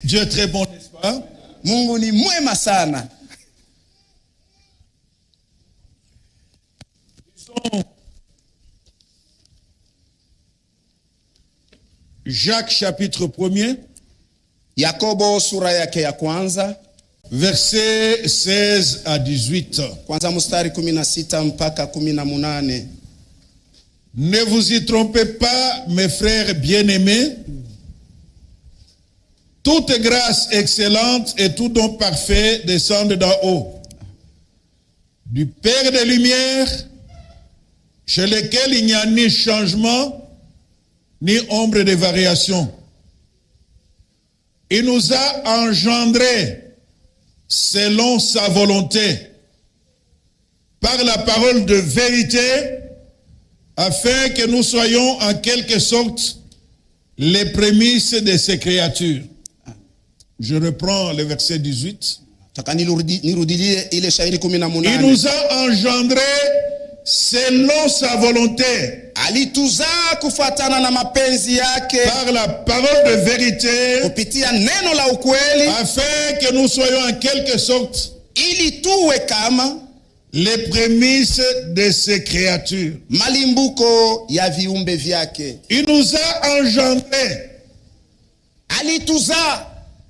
Dieu est très bon, n'est-ce pas? Mungu ni mwema sana. Jacques chapitre 1er, Yakobo sura yake ya kwanza, versets 16 à 18. kwanza mstari 16 mpaka 18. Ne vous y trompez pas, mes frères bien-aimés. Toute grâce excellente et tout don parfait descendent d'en haut, du Père des Lumières, chez lequel il n'y a ni changement, ni ombre de variation. Il nous a engendrés selon sa volonté, par la parole de vérité, afin que nous soyons en quelque sorte les prémices de ses créatures. Je reprends le verset 18. Il nous a engendrés selon sa volonté, alituzaa kufuatana na mapenzi yake, par la parole de vérité, kupitia neno la ukweli, afin que nous soyons en quelque sorte ili tuwe kama les prémices de ses créatures. malimbuko ya viumbe vyake. Il nous a engendrés Alituzaa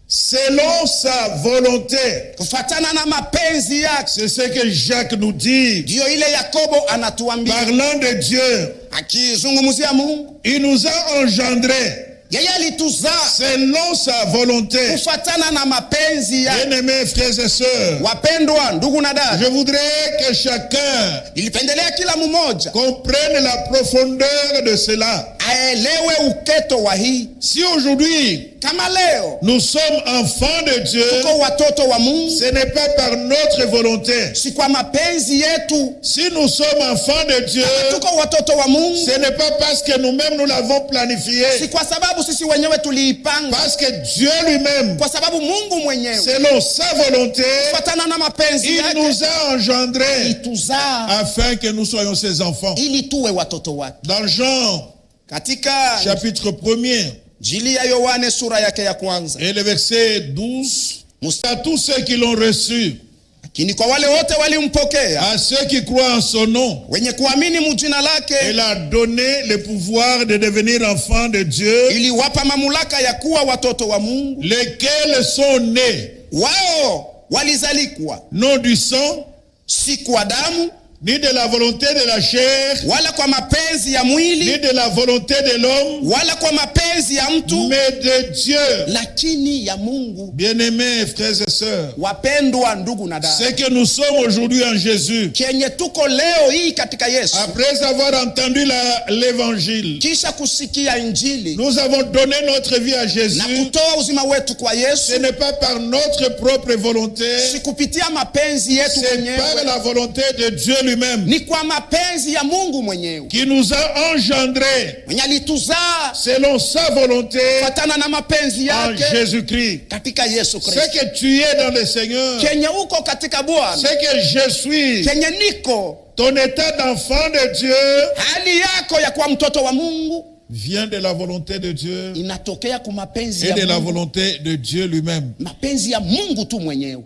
selon sa volonté. kufuatana na mapenzi yake. C'est ce que Jacques nous dit, Ndio ile Yakobo anatuambia, parlant de Dieu. akizungumzia Mungu. Il nous a engendrés Yeye alituzaa selon sa volonté. kufuatana na mapenzi yake. Bien-aimés frères et sœurs, Wapendwa ndugu na dada, je voudrais que chacun ilipendelea kila mmoja comprenne la profondeur de cela. aelewe uketo wa hii. Si aujourd'hui Kama leo nous sommes enfants de Dieu, tuko watoto wa Mungu, ce n'est pas par notre volonté. si kwa mapenzi yetu. Si nous sommes enfants de Dieu, Tuko watoto wa Mungu, ce n'est pas parce que nous-mêmes nous l'avons planifié, si kwa sababu sisi wenyewe tuliipanga, parce que Dieu lui-même, kwa sababu Mungu mwenyewe selon sa volonté, kufuatana na mapenzi il yake nous a engendrés alituzaa afin que nous soyons ses enfants. ili tuwe watoto wake. Dans Jean Katika chapitre 1er Injili ya Yohane sura yake ya kwanza et le verset 12, à tous ceux qui l'ont reçu, lakini kwa wale wote walimpokea, à ceux qui croient en son nom, wenye kuamini mjina lake, il a donné le pouvoir de devenir enfants de Dieu, iliwapa mamlaka ya kuwa watoto wa Mungu, lesquels sont nés, wao walizalikwa non du sang, si kwa damu ni de la volonté de la chair, wala kwa mapenzi ya mwili ni de la volonté de l'homme, wala kwa mapenzi ya mtu, mais de Dieu. lakini ya Mungu. Bien-aimés frères et sœurs, Wapendwa ndugu na ce dada, que nous sommes aujourd'hui en Jésus, kenye tuko leo hii katika Yesu, après avoir entendu l'évangile, kisha kusikia Injili nous avons donné notre vie à na Jésus. kutoa uzima wetu kwa Ce Yesu, n'est pas par notre propre volonté, si kupitia mapenzi yetu c'est par mwenyewe, la volonté de Dieu lui-même ni kwa mapenzi ya Mungu mwenyewe qui nous a engendrés mwenye alituzaa selon sa volonté kufuatana na mapenzi en yake Jésus-Christ. katika Yesu Ce Kristo. que tu es dans le Seigneur, Kenye uko katika Bwana, ce que je suis, kenye niko, ton état d'enfant de Dieu hali yako ya kuwa mtoto wa Mungu vient de la volonté de Dieu inatokea kwa mapenzi et ya de la Mungu, volonté de Dieu lui-même. mapenzi ya Mungu tu mwenyewe.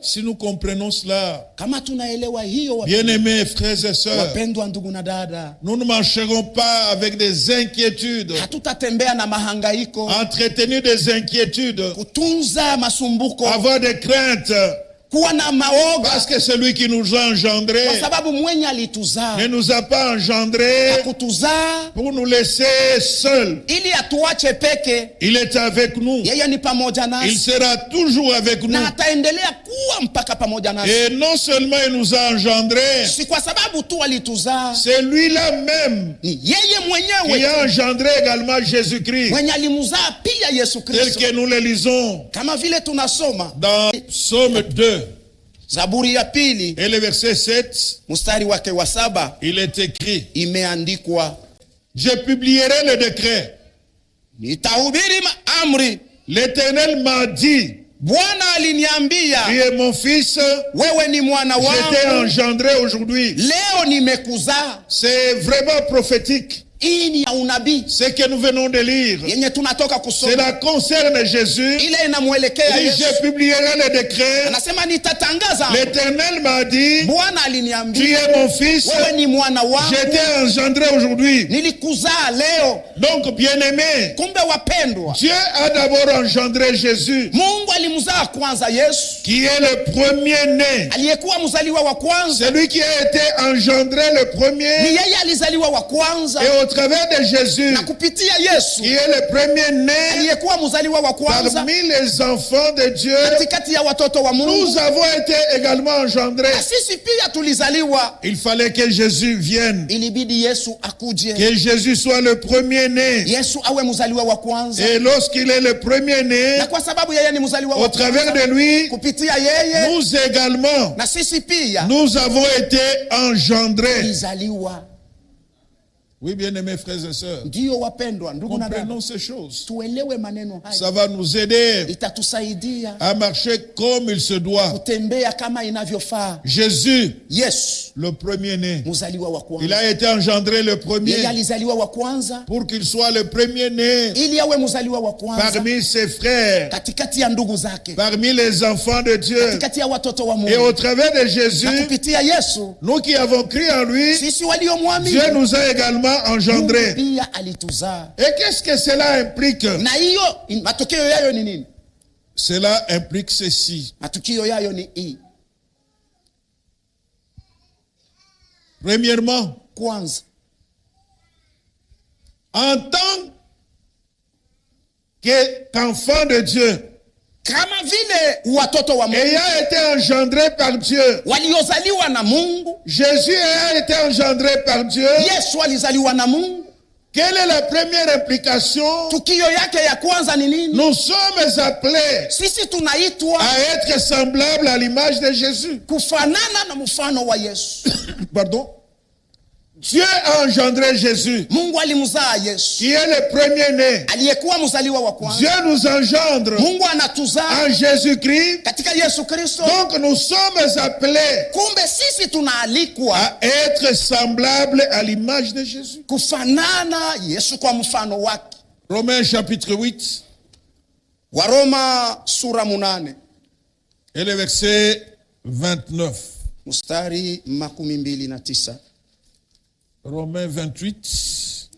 Si nous comprenons cela, Kama tunaelewa hiyo, bien-aimés frères et sœurs, wapendwa ndugu na dada, nous ne marcherons pas avec des inquiétudes, hatutatembea na mahangaiko, entretenir des inquiétudes, kutunza masumbuko, avoir des craintes, kuwa na maoga, parce que celui qui nous a engendrés kwa sababu mwenye alituzaa ne nous a pas engendrés kutuzaa pour nous laisser seuls. ili atuache peke. Il est avec nous. Yeye ni pamoja Il nasi sera toujours avec nous. na ataendelea kuwa mpaka pamoja nasi. Et non seulement il nous a engendrés, Si kwa sababu tu alituzaa, c'est lui-là même ni yeye qui mwenyewe a engendré également Jésus-Christ, mwenye alimzaa pia Yesu tel Kristo, que nous le lisons kama vile tunasoma dans Psaume 2 Zaburi ya pili et le verset 7, mstari wake wa 7, il est écrit: imeandikwa, je publierai le décret. nitahubiri amri. L'Éternel m'a dit, Bwana aliniambia, tu es mon fils, wewe ni mwana je t'ai wangu, engendré aujourd'hui. leo nimekuzaa. C'est vraiment prophétique. Hii ni ya unabii Ce que nous venons de lire, yenye tunatoka kusoma. cela concerne Jésus. Ile inamuelekea Et Yesu. je publierai le décret. Anasema nitatangaza. L'Éternel m'a dit, Bwana tu aliniambia, es mon fils, wewe ni mwana je wangu, t'ai engendré aujourd'hui. nilikuzaa leo. Donc, bien-aimé, Kumbe wapendwa, Dieu a d'abord engendré Jésus, Mungu alimzaa kwanza Yesu, qui est le premier-né. aliyekuwa mzaliwa wa kwanza. Celui qui a été engendré le Ni premier. yeye alizaliwa wa kwanza, Et au travers de Jésus, na kupitia Yesu qui est le premier-né aliyekuwa mzaliwa wa kwanza parmi les enfants de Dieu, katikati ya watoto wa Mungu, nous avons été également engendrés. na sisi pia tulizaliwa. Il fallait que Jésus vienne, Ilibidi Yesu akuje, que Jésus soit le premier-né. Yesu awe mzaliwa wa kwanza, Et lorsqu'il est le premier-né, na kwa sababu yeye ni mzaliwa au wa travers kwanza, de lui, kupitia yeye nous également, na sisi pia nous avons été engendrés. tulizaliwa. Oui, bien-aimés frères et sœurs, Ndiyo wapendwa, ndugu na dada, comprenons ces choses. tuelewe maneno haya, Ça va nous aider itatusaidia à marcher comme il se doit. kutembea kama inavyofaa. Jésus, Yesu le premier-né, mzaliwa wa il kwanza, a été engendré le yeye premier alizaliwa wa kwanza pour qu'il soit le premier-né ili awe mzaliwa wa kwanza parmi ses frères, katikati ya ndugu zake, parmi les enfants de Dieu. katikati ya watoto wa Et au Mungu. travers de Na Jésus, kupitia Yesu nous qui avons cru en lui, sisi waliomwamini, Dieu nous a également Mungu engendrés. pia alituzaa. Et qu'est-ce que cela implique? Na hiyo matokeo yayo ni nini? Cela implique ceci. Matukio yayo ni hii. Premièrement, Kwanza, en tant qu'enfant de Dieu, kama vile watoto wa Mungu ayant été engendré par Dieu, waliozaliwa na Mungu, Jésus ayant été engendré par Dieu, Yesu alizaliwa na Mungu. quelle est la première implication? Tukio yake ya kwanza ni nini? Nous sommes appelés Sisi tunaitwa à être semblables à l'image de Jésus. kufanana na mfano wa Yesu. Pardon? Dieu a engendré Jésus, Mungu alimzaa Yesu, qui est le premier-né. aliyekuwa mzaliwa wa kwanza. Dieu nous engendre Mungu anatuzaa en Jésus-Christ. katika Yesu Kristo. Donc nous sommes appelés Kumbe sisi tunaalikwa à être semblables à l'image de Jésus. kufanana Yesu kwa mfano wake. Romains chapitre 8 Waroma sura 8 et le verset 29. mstari 29. Romains 28.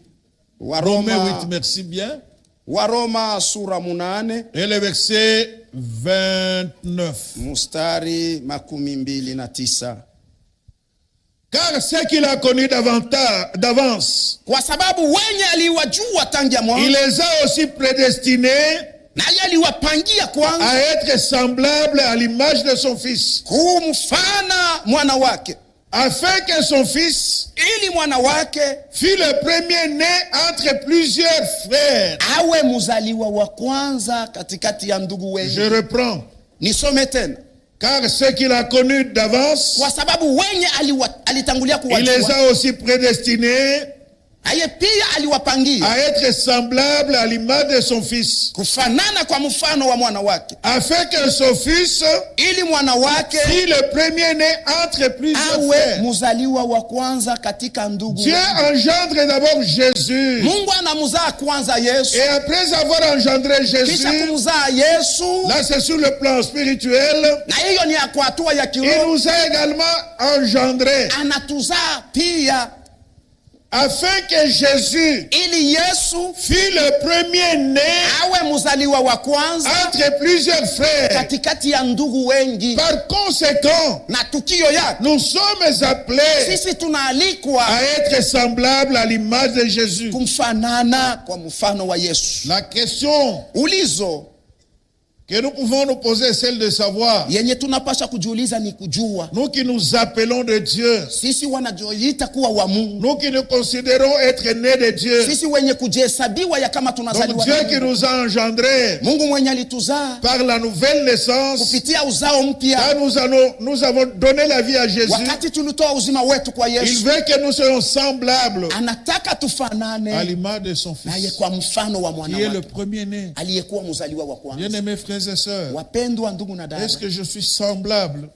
Romains 8, Waroma, merci bien. Waroma sura 8 Et le verset 29. mstari 29. Car ce qu'il a connu d'avance, Kwa sababu wenye aliwajua tangia il mwanzo, les a aussi prédestinés naye aliwapangia kwanza à être semblables à l'image de son Fils, kumfana mwana wake, afin que son Fils ili mwana wake fût le premier-né entre plusieurs frères. awe mzaliwa wa kwanza katikati ya ndugu wengi. Je reprends. Nisome tena. Car ce qu'il a connu d'avance, Kwa sababu wenye alitangulia il les kuwajua, a aussi prédestinés naye pia aliwapangia à être semblables à l'image de son Fils, kufanana kwa mfano wa mwana wake, afin que son Fils ili mwana wake fût le premier-né entre plusieurs awe frères. mzaliwa wa kwanza katika ndugu. Dieu engendre d'abord Jésus. Mungu anamzaa kwanza Yesu, Et après avoir engendré kisha Jésus, kumzaa Yesu, là c'est sur le plan spirituel, na hiyo ni ya kwa hatua ya il kiroho. nous a également engendrés, Anatuzaa pia afin que Jésus ili Yesu fût le premier-né awe mzaliwa wa kwanza entre plusieurs frères. katikati ya ndugu wengi. Par conséquent, Na tukio yake nous sommes appelés sisi tunaalikwa à être semblables à l'image de Jésus. kumfanana kwa mfano wa Yesu. La question Ulizo que nous pouvons nous poser est celle de savoir, yenye tunapasha kujiuliza ni kujua, nous qui nous appelons de Dieu, sisi wanajiita kuwa wa Mungu, nous qui nous considérons être nés de Dieu, sisi wenye kujihesabiwa ya kama donc tunazaliwa Dieu na qui Mungu. nous a engendrés Mungu mwenye alituzaa par la nouvelle naissance, kupitia uzao mpya, quand nous avons donné la vie à Jésus, wakati tulitoa uzima wetu kwa il Yesu, veut que nous soyons semblables anataka à tufanane l'image de son naye Fils, kwa mfano wa mwana qui est le wake premier-né. aliyekuwa mzaliwa wa kwanza. Bien-aimés frères et sœurs, Wapendwa ndugu na dada, est-ce que je suis semblable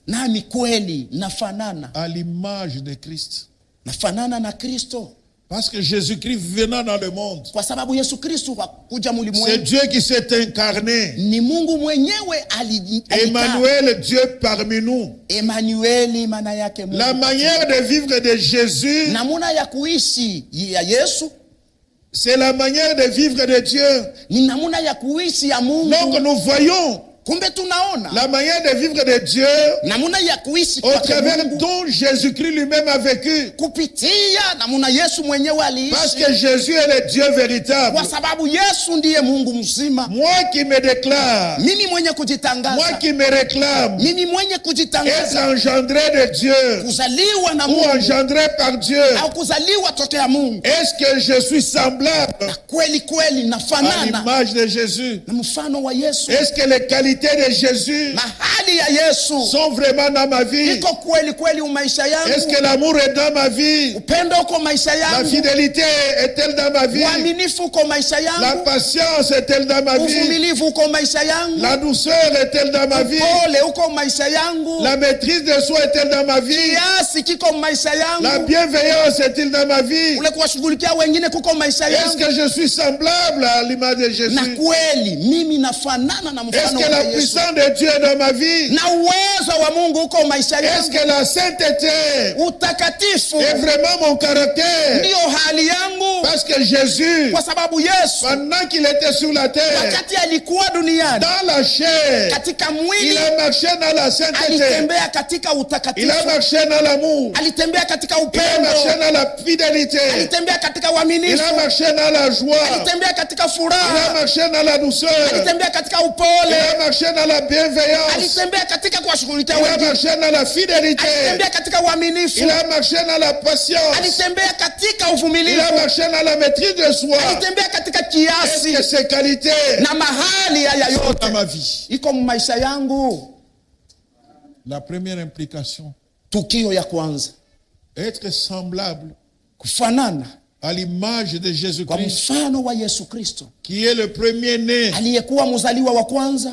nami kweli nafanana à l'image de Christ? nafanana na Kristo? Parce que Jésus-Christ venant dans le monde, Kwa sababu Yesu Kristo hakuja c'est mulimwengu. Dieu qui s'est incarné. Ni Mungu mwenyewe alikaa. Emmanuel, Dieu parmi nous. Emanueli maana yake Mungu. La manière de vivre de Jésus, Namuna ya kuishi ya Yesu c'est la manière de vivre de Dieu. ni namuna ya kuishi ya Mungu. Donc nous voyons Kumbe tunaona la manière de vivre de Dieu namuna ya kuishi au kwa travers Mungu dont Jésus-Christ lui-même a vécu. kupitia namuna Yesu mwenyewe Parce aliishi. que Jésus est le Dieu véritable. Kwa sababu Yesu ndiye Mungu mzima. Moi qui me déclare, Mimi mwenye moi kujitangaza, qui me réclame, mimi mwenye être kujitangaza, engendré de Dieu kuzaliwa na ou Mungu engendré par Dieu, au kuzaliwa tokea Mungu. est-ce que je suis semblable Na kweli kweli à nafanana l'image de Jésus? na mfano wa Yesu. Est-ce que les qualités de Jésus Na hali ya Yesu sont vraiment dans ma vie? iko kweli kweli maisha Est-ce yangu. que l'amour est dans ma vie? Upendo uko maisha La yangu. fidélité est-elle dans ma vie? Uaminifu uko maisha La yangu. patience est-elle dans ma vie? Uvumilivu uko maisha yangu. La douceur est-elle dans ma vie? Upole uko maisha yangu. La maîtrise de soi est-elle dans ma vie? Kiasi kiko maisha La yangu. bienveillance est-elle dans ma vie? Ule kuwashughulikia wengine kuko maisha Est-ce yangu. que je suis semblable à l'image de Na Jésus? kweli mimi nafanana na Est-ce mfano que wa la Yesu. puissance de Dieu est dans ma vie? Na uwezo wa Mungu uko maisha Est-ce yangu. que la sainteté Utakatifu est vraiment mon caractère? ndio hali yangu. Parce que Jésus, Kwa sababu Yesu pendant qu'il était sur la terre, wakati alikuwa duniani dans la chair, katika il mwili a marché dans la sainteté, alitembea katika il a utakatifu, marché dans l'amour, alitembea katika il a marché upendo, dans la fidélité, alitembea katika il uaminifu, a marché dans la joie, alitembea katika il a furaha, marché dans la douceur, alitembea katika il upole, a marché dans la bienveillance, alitembea katika kuwashughulikia il a wengine, marché dans la fidélité, alitembea katika uaminifu, il a marché dans la patience, alitembea katika il a uvumilivu, marché dans la maîtrise de soi. alitembea katika Est-ce que kiasi. ces qualités Na mahali haya sont yote dans ma vie? iko maisha yangu. La première implication, Tukio ya kwanza, être semblable kufanana à l'image de kwa Jésus-Christ, mfano wa Yesu Kristo qui est le premier-né aliyekuwa mzaliwa wa kwanza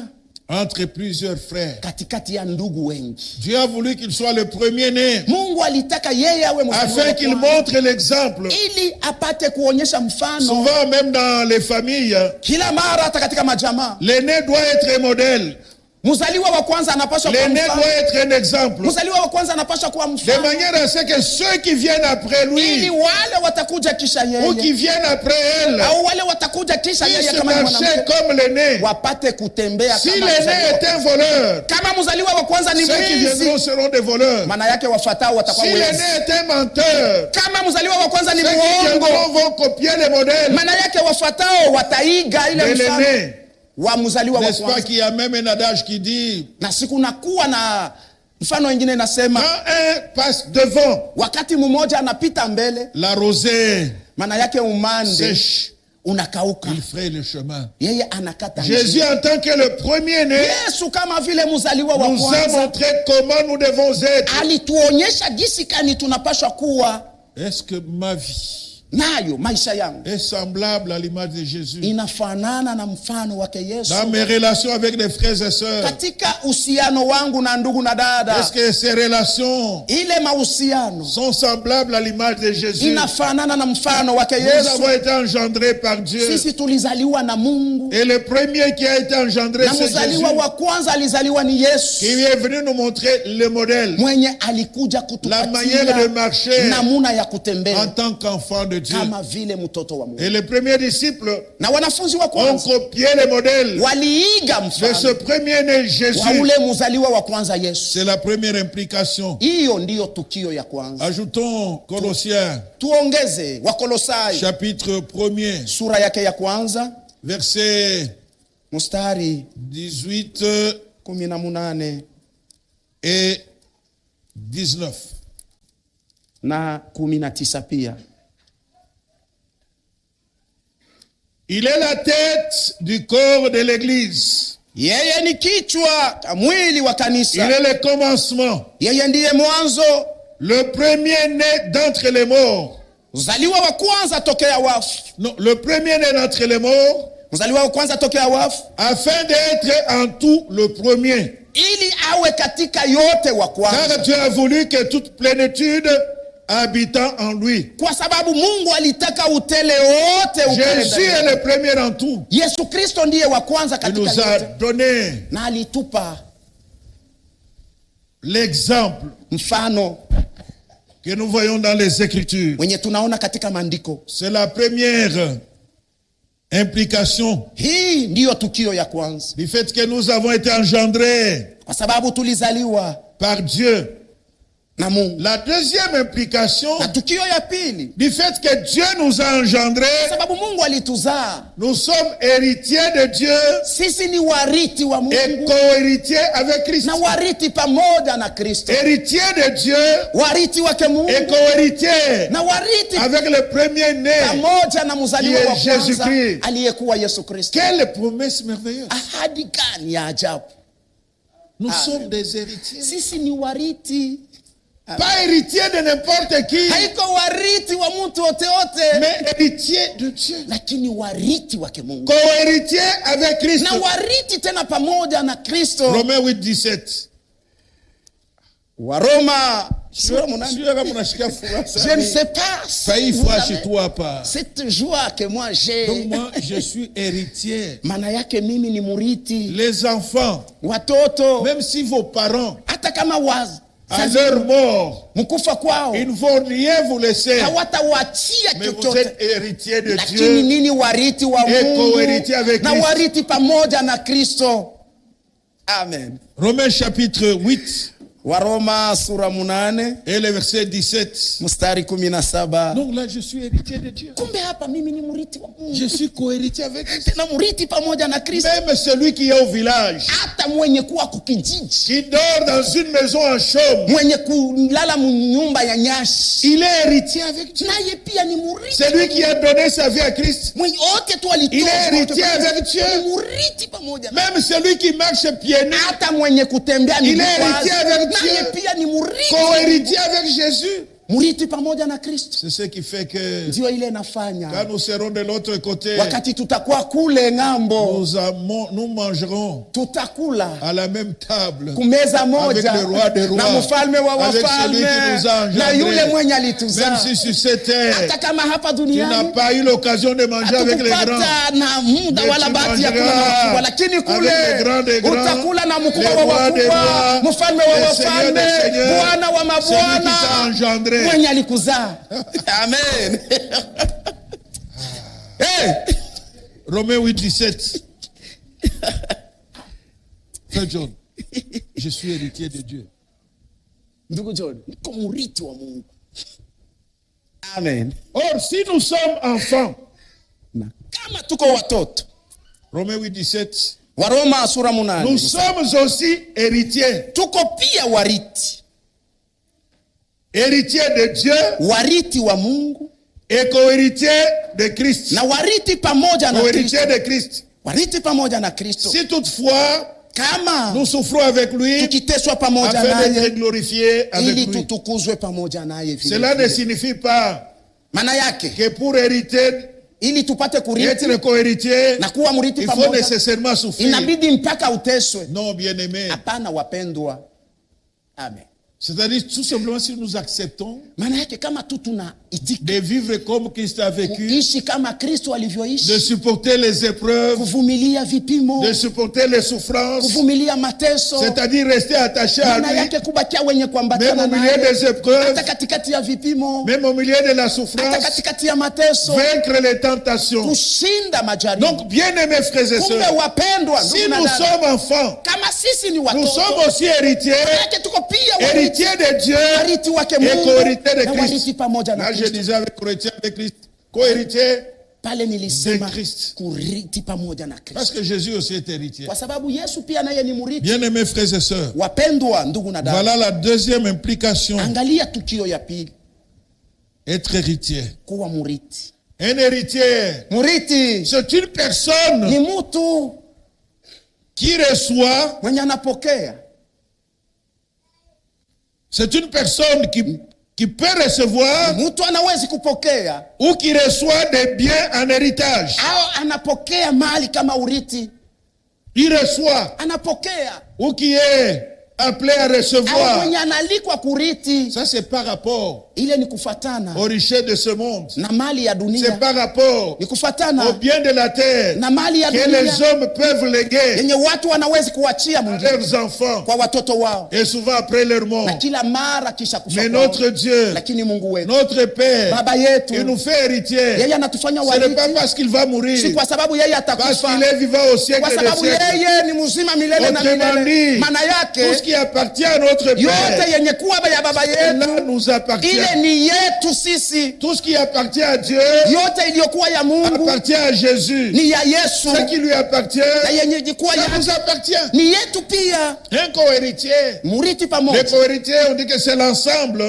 entre plusieurs frères. katikati ya ndugu wengi. Dieu a voulu qu'il soit le premier-né Mungu alitaka yeye awe mzaliwa afin wa qu'il kwanza montre l'exemple. ili apate kuonyesha mfano. Souvent, même dans les familles, Kila mara hata katika majamaa, l'aîné doit être un modèle. mzaliwa wa kwanza anapaswa kuwa L'aîné mfano. doit être un exemple. Mzaliwa wa kwanza anapaswa kuwa De mfano manière à ce que ceux qui viennent après ili lui wale watakuja kisha ou qui yeye viennent après elle au wale watakuja kisha yeye puissent kama ni marcher mwanamke comme l'aîné. wapate kutembea Si kama l'aîné mzaliwa. est un voleur, Kama mzaliwa wa kwanza ni ceux qui mwizi, viendront seront des voleurs. maana yake wafuatao watakuwa Si wezi. l'aîné est un menteur, Kama mzaliwa wa kwanza ni ceux qui muongo, viendront vont copier les modèles maana yake wafuatao wataiga de ile mfano l'aîné. wa mzaliwa wa N'est-ce pas kwanza. qu'il y a même un adage qui dit, Na siku nakuwa na mfano wengine nasema, quand un passe devant, wakati mmoja anapita mbele, la rosée maana yake umande sèche, unakauka, il fraye le chemin. yeye anakata Jésus, njia. en tant que le premier-né, Yesu kama vile mzaliwa wa nous a kwanza montré comment nous devons être. alituonyesha jinsi gani tunapaswa kuwa Est-ce que ma vie nayo. Maisha yangu est semblable à l'image de Jésus? inafanana na mfano wake Yesu Dans mes relations avec les frères et sœurs, katika uhusiano wangu na ndugu na dada. est-ce que ces relations Ile mahusiano sont semblables à l'image de Jésus? inafanana na mfano wake Nous Yesu. avons été engendrés par Dieu. Sisi tulizaliwa na Mungu Et le premier qui a été engendré, na c'est Jésus, mzaliwa wa kwanza alizaliwa ni qui Yesu est venu nous montrer le modèle, mwenye alikuja la manière de kutupatia marcher namuna ya en kutembea tant qu'enfant de Dieu. kama vile mtoto wa Mungu. Et les premiers disciples Na wanafunzi wa ont kwanza copié le modèle waliiga de ce mfano premier-né Jésus. wa ule mzaliwa wa kwanza Yesu. C'est la première implication. Hiyo ndiyo tukio ya kwanza. Ajoutons Colossiens, Tuongeze Wakolosai chapitre 1er, sura yake ya kwanza versets mstari 18 18 et 19. na 19 pia. Il est la tête du corps de l'Église. Yeye ni kichwa cha mwili wa Il kanisa. est le commencement, Yeye ndiye mwanzo, le premier-né d'entre les morts. mzaliwa wa kwanza tokea wafu. Non, le premier-né d'entre les morts, Mzaliwa wa kwanza tokea wafu afin d'être en tout le premier. ili awe katika yote wa Car kwanza. Dieu a voulu que toute plénitude habitant en lui. Kwa sababu Mungu alitaka utele wote ukale Jésus ndani. est le premier en tout. Yesu Kristo ndiye wa kwanza Il katika nous a yote. donné Na alitupa l'exemple mfano que nous voyons dans les Écritures. mwenye tunaona katika maandiko. C'est la première implication Hii ndiyo tukio ya kwanza. du fait que nous avons été engendrés Kwa sababu tulizaliwa par Dieu. na Mungu. La deuxième implication Na tukio ya pili, du fait que Dieu nous a engendrés, kwa sababu Mungu alituzaa, nous sommes héritiers de Dieu sisi ni wariti wa et Mungu co-héritiers avec Christ. na wariti pamoja na Kristo. Héritiers de Dieu Wariti wake Mungu et co-héritiers na wariti avec le premier-né. pamoja na mzaliwa Qui est wa kwanza Jésus-Christ. aliyekuwa Yesu Kristo. Quelle promesse merveilleuse. Ahadi gani ya ajabu! Nous sommes des héritiers. Sisi ni wariti, Pas héritiers de n'importe qui, haiko wariti wa mtu wote wote, mais héritiers de Dieu. lakini wariti wake Mungu Co-héritiers avec Christ. na wariti tena pamoja na Kristo. Romains 8:17. Waroma sura munane. Je ne sais pas Failli vous fois avez chez toi pas. cette joie que moi Donc j'ai. moi, je suis héritier. Maana yake mimi ni muriti. Les enfants, Watoto même si vos parents, hata kama à leur mort, mkufa kwao ils ne vont rien vous laisser, hawatawachia mais vous chochote, êtes héritier de lakini Dieu. nini wariti wa Et Mungu co-héritier avec na Christ. wariti pamoja na Kristo. Amen. Romains chapitre 8 Waroma sura munane et le verset 17. mstari 17. Donc là, je suis héritier de Dieu. Kumbe hapa mimi ni muriti wa Mungu, Je suis co-héritier avec Christ. tena muriti pamoja na Kristo. Même celui qui est au village, Hata mwenye kuwa kukijiji, qui dort dans une maison en chaume, mwenye kulala nyumba ya nyashi, il est héritier avec Dieu. naye pia ni muriti. Celui qui a donné sa vie à Christ, Mwenye wote tu alitoa, il est héritier avec Dieu. ni muriti pamoja na. Même celui qui marche pieds nus, Hata mwenye kutembea Il est miguu héritier wazi, avec naye Dieu. pia ni muriti. co-héritier avec Jésus. Muriti pamoja na Kristo. C'est ce qui fait que Ndio ile inafanya quand nous serons de l'autre côté, wakati tutakuwa kule ng'ambo, nous mangerons tutakula à la même table kumeza avec moja le roi des rois, na mfalme wa avec celui qui wafalme nous a na yule engendrés. mwenye Même alituzaa. si sur cette terre, Hata kama hapa tu n'as duniani pas eu l'occasion de manger avec les grands, hatukupata na muda Mais wala tu bahati ya kula na mangeras wakubwa, lakini kule avec les grands des grands, utakula na mkubwa les wa rois des wakubwa, rois, mfalme wa le Seigneur des wafalme, seigneurs, Bwana wa celui qui t'a mabwana, engendré. mwenye alikuzaa. Amen. Hey! Romains 8:17. Frère John, je suis héritier de Dieu. Ndugu John, niko murithi wa Mungu. Amen. Or, si nous sommes enfants, Na kama tuko watoto, Romains 8:17, Waroma sura munane, nous sommes aussi héritiers. tuko pia wariti, Héritiers de Dieu wariti wa Mungu et co-héritiers de Christ. na wariti pamoja na Kristo. Co-héritiers de Christ. Wariti pamoja na Kristo. Si toutefois, Kama nous souffrons avec lui tukiteswa pamoja afin d'être naye glorifiés avec ili lui. tutukuzwe pamoja naye vile Cela ne vile. signifie pas Maana yake que pour hériter, ili tupate kurithi être co-héritier, na kuwa mrithi il faut pamoja, nécessairement souffrir. inabidi mpaka uteswe. Non, bien-aimé. Hapana wapendwa. Amen. C'est-à-dire, tout simplement, si nous acceptons Maana yake kama tu tunaitika de vivre comme Christ a vécu, kuishi kama Kristo de alivyoishi, supporter les épreuves, kuvumilia vipimo, de supporter les souffrances, kuvumilia mateso, c'est-à-dire rester attaché à maana lui, yake kubakia wenye même kuambatana au milieu naye, des épreuves, hata katikati ya vipimo, même au milieu de la hata souffrance, katikati ya mateso, vaincre les tentations. kushinda majaribu. Donc, bien-aimés frères et Kumbe sœurs, wapendwa, si ndugu na nous dada, sommes enfants, kama sisi ni nous watoto, sommes aussi héritiers, yake tuko pia wariti, héritiers de Dieu wariti wake et Mungu co-héritiers de na Christ. wariti pamoja na Là, je Kristo. disais avec co-héritier avec Christ, co-héritier, Pale nilisema de Christ. kuriti pamoja na Kristo, parce que Jésus aussi est héritier. kwa sababu Yesu pia naye ni mrithi. Bien-aimés frères et sœurs, Wapendwa ndugu na dada, voilà la deuxième implication, angalia tukio ya pili, être héritier. kuwa mrithi. Un héritier, Mrithi c'est une personne ni mtu qui reçoit, mwenye anapokea, c'est une personne qui peut recevoir mtu anawezi kupokea ou qui reçoit des biens en héritage. au anapokea mali kama urithi, Il reçoit anapokea ou qui est appelé à recevoir. Mwenye analikwa kurithi. Ça c'est par rapport Ile ni kufatana aux richesses de ce monde. na mali ya dunia. C'est par rapport Ni kufatana au bien de la terre na mali ya que dunia. les hommes peuvent léguer Yenye watu wanaweza kuachia à mwingine leurs enfants. kwa watoto wao. Et souvent après leur mort. Na kila mara kisha kufa Mais kwao. notre Dieu, Lakini Mungu wetu, notre Père, Baba yetu, il nous fait héritier. yeye anatufanya Ce n'est pas warithi. parce qu'il va Si mourir, kwa sababu yeye parce atakufa. qu'il est vivant au siècle Kwa des sababu siècles. yeye ni mzima milele na Autrement milele. dit, Maana tout ce yake qui appartient à notre yote Père, yenye kuwa ya baba cela yetu nous appartient. ile ni yetu sisi. Tout ce qui appartient à Dieu Yote iliyokuwa ya Mungu appartient à Jésus. ni ya Yesu. Ce qui lui appartient, Na yenye ilikuwa ça ya nous appartient. ni yetu pia. Un co-héritier. Murithi Les pamoja. co-héritiers, on dit que c'est l'ensemble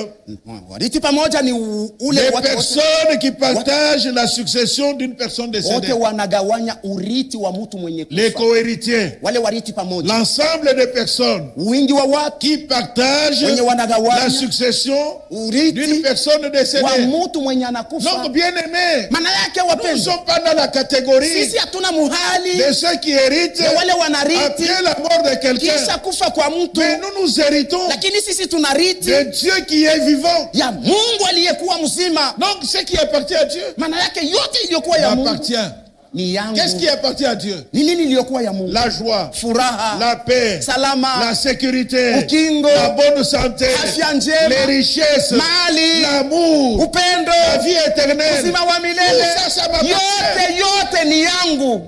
Warithi pamoja ni ule des watu wote. personnes qui partagent la succession d'une personne Wote décédée. wanagawanya urithi wa mtu mwenye Les kufa. co-héritiers. Wale warithi pamoja. L'ensemble des personnes Wingi wa watu qui partagent wenye la wanagawanya succession d'une urithi personne wa décédée. mtu mwenye anakufa. Donc, bien aimés, Maana yake nous ne wapenzi, sommes pas dans la catégorie sisi hatuna muhali de ceux qui héritent ya wale wanarithi après la mort de quelqu'un. kisha kufa kwa mtu, Mais nous héritons lakini sisi tunarithi de Dieu qui est vivant. ya Mungu aliyekuwa mzima. Donc, ce qui appartient à Dieu Maana yake yote iliyokuwa ya Mungu appartient. ni yangu. Qu'est-ce qui appartient à Dieu? Ni nini iliyokuwa ya Mungu? La joie, Furaha, la paix, salama, la sécurité, ukingo, la bonne santé, afya njema, les richesses, mali, l'amour, upendo, la vie éternelle. uzima wa milele, Tout ça m'appartient. yote ni yangu.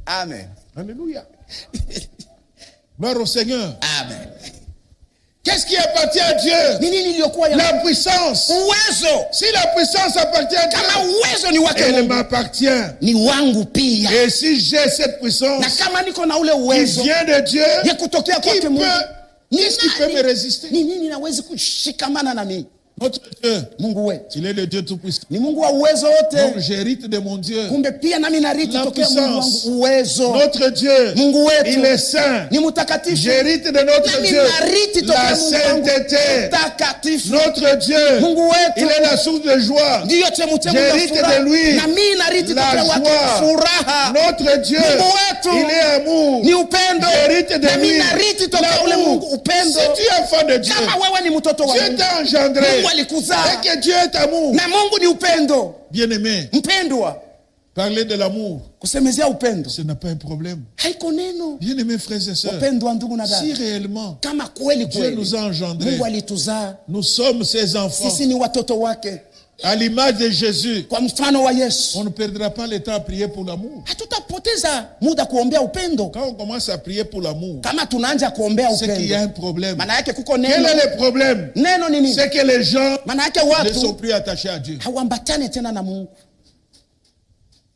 Amen. Alléluia. Gloire au Seigneur. Amen. Qu'est-ce qui appartient à Dieu? Ni nini iliyokuwa ya La Mungu? puissance. Uwezo. Si la puissance appartient à Kama Dieu, uwezo ni wake elle Mungu, m'appartient. ni wangu pia. Et si j'ai cette puissance Na kama niko na ule qui uwezo vient de Dieu, ya kutokea qui kwake Mungu, peut, qu'est-ce qui peut me résister? ni nini nawezi kushikamana na mimi? Notre Dieu, Mungu wetu il est le Dieu tout-puissant. ni Mungu wa uwezo Donc wote. j'hérite de mon Dieu. Kumbe pia nami nariti La tokea Mungu puissance. wangu uwezo. Notre Dieu, Mungu wetu il est saint. ni mtakatifu. J'hérite de notre Nami Dieu nariti tokea la Mungu wangu sainteté. mtakatifu. Notre Dieu, Mungu il wetu est la source de joie. ndiyo chemuchemu ya J'hérite furaha. de lui Na mimi nariti la tokea wake joie. furaha. Notre Dieu, Mungu wetu il est amour. ni upendo. J'hérite de Na mimi lui nariti tokea ule l'amour. Mungu upendo. Si tu es enfant de Dieu, Kama wewe ni mtoto wa Dieu Mungu, t'a engendré. Mungu alikuzaa. Et que Dieu est amour. Na Mungu ni upendo. Bien-aimé, Mpendwa, parler de l'amour, kusemezea upendo ce n'est pas un problème. haiko neno. Bien-aimés frères et sœurs, Wapendwa ndugu na si dada, réellement kama kweli Dieu kweli nous a engendrés, Mungu alituzaa, nous sommes ses enfants, sisi ni watoto wake, à l'image de Jésus, kwa mfano wa Yesu, on ne perdra pas le temps à prier pour l'amour. hatutapoteza muda kuombea upendo. Quand on commence à prier pour l'amour, Kama tunaanza kuombea c'est qu'il y a upendo, un problème. maana yake kuko Quel neno. est le problème? Neno ni nini? C'est que les gens Maana yake ne sont watu plus attachés à Dieu. hawambatane tena na Mungu.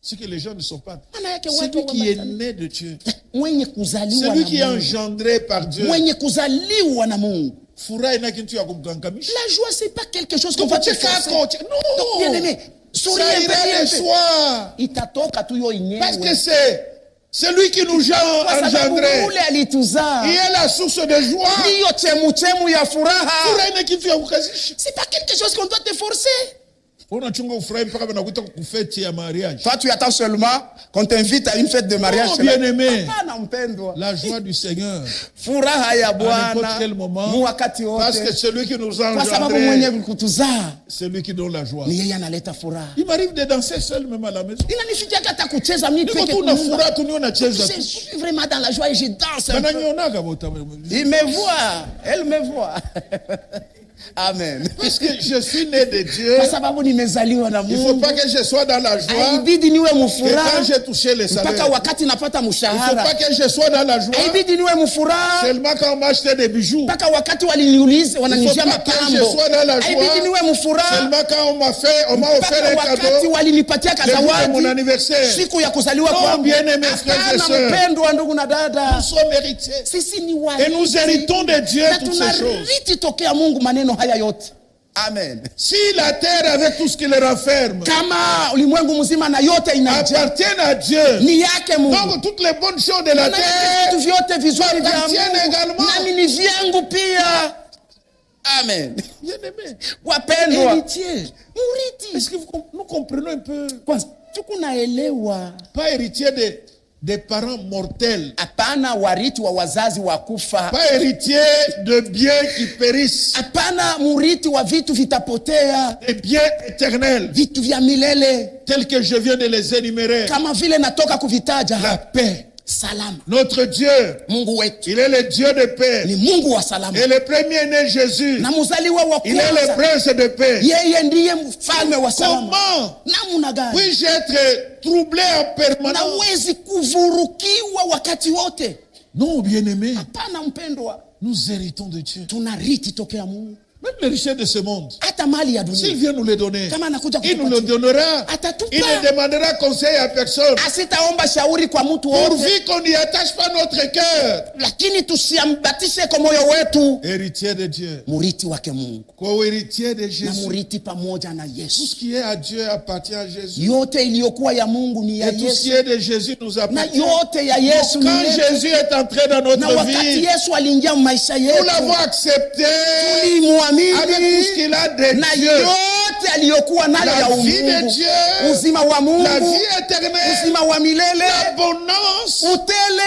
C'est que les gens ne sont pas. Maana yake C'est watu lui qui est hawambatane. né de Dieu. Mwenye C'est kuzaliwa lui na qui est Mungu, engendré par Dieu. mwenye kuzaliwa na Mungu. Furahi na kitu ya kumkankamisha. La joie c'est pas quelque chose qu'on Donc, va te tu forcer. kako- Donc, bien Non! aimé, souriez Ça un peu, ira rien de fait. soi. Itatoka tu yo yenyewe. Parce que c'est lui qui nous a Kwa sababu engendrés. ule alituzaa. Il est la source de joie. Ndiyo chemuchemu ya furaha. Furahi na kitu ya kukazisha. C'est pas quelque chose qu'on doit te forcer. Unachunga ufurahi mpaka wanakuita kufeti ya mariage. Toi, tu attends seulement qu'on t'invite à une fête de mariage. Non, bien-aimé. Hapana mpendwa. La joie du Seigneur. Furaha ya n'importe Bwana quel moment. mu wakati Parce que wote. celui qui nous a Kwa sababu mwenye engendrés, kutuzaa c'est lui qui donne la joie. ni yeye analeta furaha. Il m'arrive de danser seul même à la maison. Inanifikia hata kucheza mimi Niko peke tu na yangu. furaha tu niona cheza Je tu. suis vraiment dans la joie et je danse un peu. Bananionaga bota. Il me voit, elle me voit. Amen. Parce que je suis né de Dieu. Kwa sababu nimezaliwa na Il ne faut Mungu. pas que je sois dans la joie. Haibidi niwe Et quand mfuraha j'ai touché le mpaka salaire. wakati napata Il ne faut pas mshahara. que je sois dans la joie. Haibidi niwe mfuraha Seulement quand on m'a acheté des bijoux. mpaka wakati waliniuliza Il wananijia ne faut pas que je mapambo. sois dans la Haibidi joie. niwe mfuraha Seulement quand on m'a offert mpaka un wakati cadeau. walinipatia Le jour de mon kazawadi anniversaire. siku ya kuzaliwa Non, kwangu. bien-aimés frères et Hapana sœurs. mpendwa ndugu na Nous dada, sommes héritiers. sisi ni Et nous héritons de Dieu na toutes ces choses. tunariti tokea Mungu maneno haya yote. Amen. Si la terre avec tout ce qui le renferme Kama ulimwengu mzima na yote inajaa appartiennent à Dieu, ni yake Mungu. donc toutes les bonnes choses de la Maana terre vitu vyote vizuri vya appartiennent Mungu également. nami ni vyangu pia. Amen. Bien-aimés, Wapendwa, héritiers. murithi Est-ce que nous comprenons un peu? kwanza tukunaelewa Pas héritier des parents mortels. Hapana warithi wa wazazi wa kufa. Pas héritier de biens qui périssent. Hapana murithi wa vitu vitapotea. Des biens éternels. Vitu vya milele. Tels que je viens de les énumérer. Kama vile natoka kuvitaja. La paix. Salama. Notre Dieu, Mungu wetu, il est le Dieu de paix. Ni Mungu wa salama. Et le premier-né Jésus, na muzaliwa wa il est le prince de paix. Yeye ndiye mfalme wa salama. Comment namna gani puis-je être troublé en permanence? Nawezi kuvurukiwa wakati wote? Non, bien-aimé. Hapana mpendwa. Nous héritons de Dieu. Tunarithi tokea Mungu. Même les richesses de ce monde, hata mali ya dunia, s'il vient nous les donner, kama anakuja il nous le donnera. atatupa. Il ne demandera conseil à personne. Asitaomba shauri kwa mtu wote. Pourvu qu'on n'y attache pas notre cœur. Lakini tusiambatishe kwa moyo wetu. Héritier de Dieu. Murithi wake Mungu. Co-héritier de Jésus. Na murithi pamoja na Yesu. Tout ce qui est à Dieu appartient à Jésus. Yote iliyokuwa ya Mungu ni ya Yesu. Et tout ce qui est de Jésus nous appartient. Na yote ya Yesu ni quand Jésus est entré dans notre vie, wakati Yesu aliingia maisha yetu, nous l'avons accepté. Tulimwamini. Qu'il a de na Dieu. Yote aliyokuwa nayo ya la vie de Dieu, uzima wa Mungu, la vie éternelle, uzima wa milele, l'abondance, utele.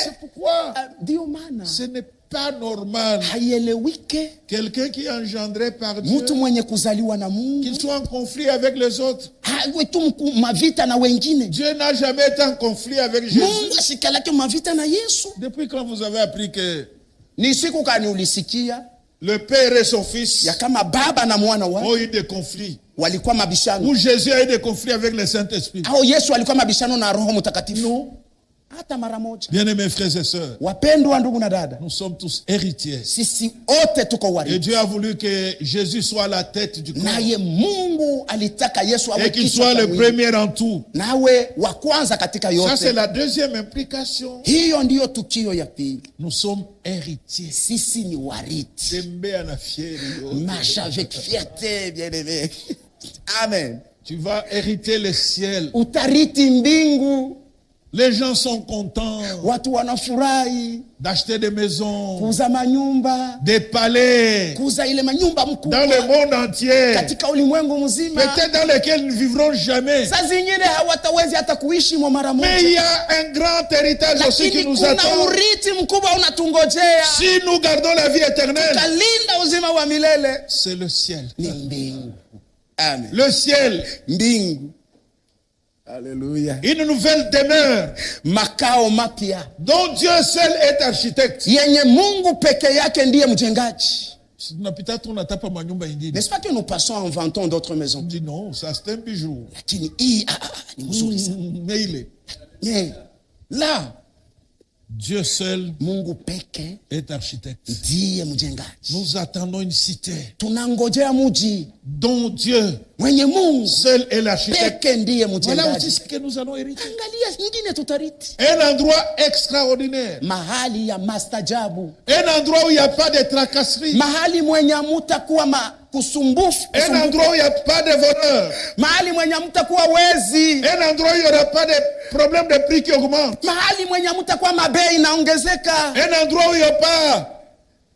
C'est pourquoi ndio maana ce n'est pas normal haielewike quelqu'un qui est engendré par Dieu, mtu mwenye kuzaliwa na Mungu, qu'il soit en conflit avec les autres. hawe tu mavita na wengine. Dieu n'a jamais été en conflit avec Jésus. Mungu asikalake mavita na Yesu. Depuis quand vous avez appris que ni siku kani ulisikia le père et son fils ya kama baba na mwana wake ont eu des conflits, walikuwa mabishano, où Jésus a eu des conflits avec le Saint-Esprit? au Yesu alikuwa mabishano na Roho Mtakatifu? Non. Hata mara moja. Bien-aimés frères et sœurs, wapendwa ndugu na dada, nous sommes tous héritiers. Sisi wote tuko warithi. Et Dieu a voulu que Jésus soit la tête du corps. Naye Mungu alitaka Yesu awe et qu'il soit le premier en tout. Nawe wa kwanza katika yote. Ça c'est la deuxième implication. Hiyo ndiyo tukio ya pili. Nous sommes héritiers. Sisi ni warithi. Marche avec fierté, bien-aimé. Amen. Tu vas hériter le ciel. Utarithi mbingu. Les gens sont contents. Watu wanafurahi d'acheter des maisons, kuuza manyumba, des palais, kuuza ile manyumba mkubwa dans le monde entier, katika ulimwengu mzima, peut-être dans lesquels nous vivrons jamais. Saa zingine hawatawezi hata kuishi mara moja. Mais il y a un grand héritage aussi qui nous attend. Kuna urithi mkubwa unatungojea. Si nous gardons la vie éternelle, tutalinda uzima wa milele. C'est le ciel. Ni mbingu. Amen. Le ciel. Mbingu. Alléluia. Une nouvelle demeure. Makao mapya. Dont Dieu seul est architecte. Yenye Mungu peke yake ndiye mjengaji. N'est-ce pas que nous passons en vantant d'autres maisons? On dit non, ça c'est un bijou. Lakini hii ni mzuri sana. Mais il est. Yeah. Là, Dieu seul Mungu peke est architecte. Ndiye mjengaji. Nous attendons une cité. Tunangojea mji dont Dieu mwenye Mungu seul est l'architecte. Peke ndiye mjengaji. Voilà aussi ce que nous allons hériter. Angalia nyingine tutariti. Un endroit extraordinaire. Mahali ya mastajabu. Un endroit où il n'y a pas de tracasserie. Mahali mwenye mutakuwa kusumbufu. Un endroit où il n'y a pas de voleurs. Mahali mwenye mtakuwa wezi. Un endroit où il n'y aura pas de problème de prix qui augmente. Mahali mwenye mtakuwa mabei inaongezeka. Un endroit où il n'y a pas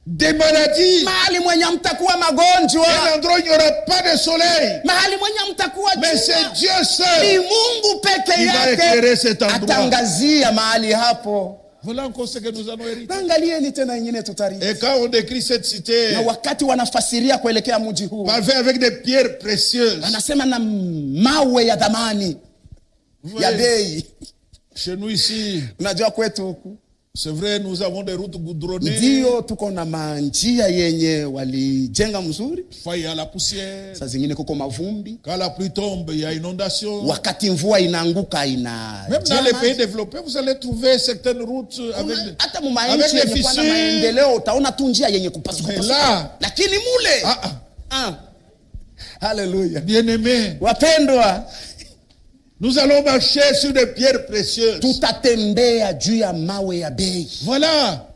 des maladies. Mahali mwenye mtakuwa magonjwa. Un endroit où il n'y aura pas de soleil. Mahali mwenye mtakuwa jua. Mais c'est Dieu seul. Ni Mungu peke yake va éclairer cet endroit. Atangazia mahali hapo. Voilà encore ce que nous allons hériter. Angalieni tena nyingine tutariti. Et quand on décrit cette cité, na wakati wanafasiria kuelekea mji huu, parfait avec des pierres précieuses. Anasema na mawe ya dhamani. Ya bei. Chez nous ici, unajua kwetu huku, c'est vrai, nous avons des routes goudronnées. Ndio tuko na manjia yenye walijenga mzuri. Fois il y a la poussière. Saa zingine kuko mavumbi. Quand la pluie tombe, il y a inondation. Wakati mvua inaanguka Même dans les pays développés, vous allez trouver certaines routes avec des fissures. Maendeleo utaona tu njia yenye kupasuka. Lakini mule. Hallelujah. Bien-aimés. Wapendwa. Nous allons marcher sur des pierres précieuses. Tutatembea juu ya mawe ya bei. Voilà.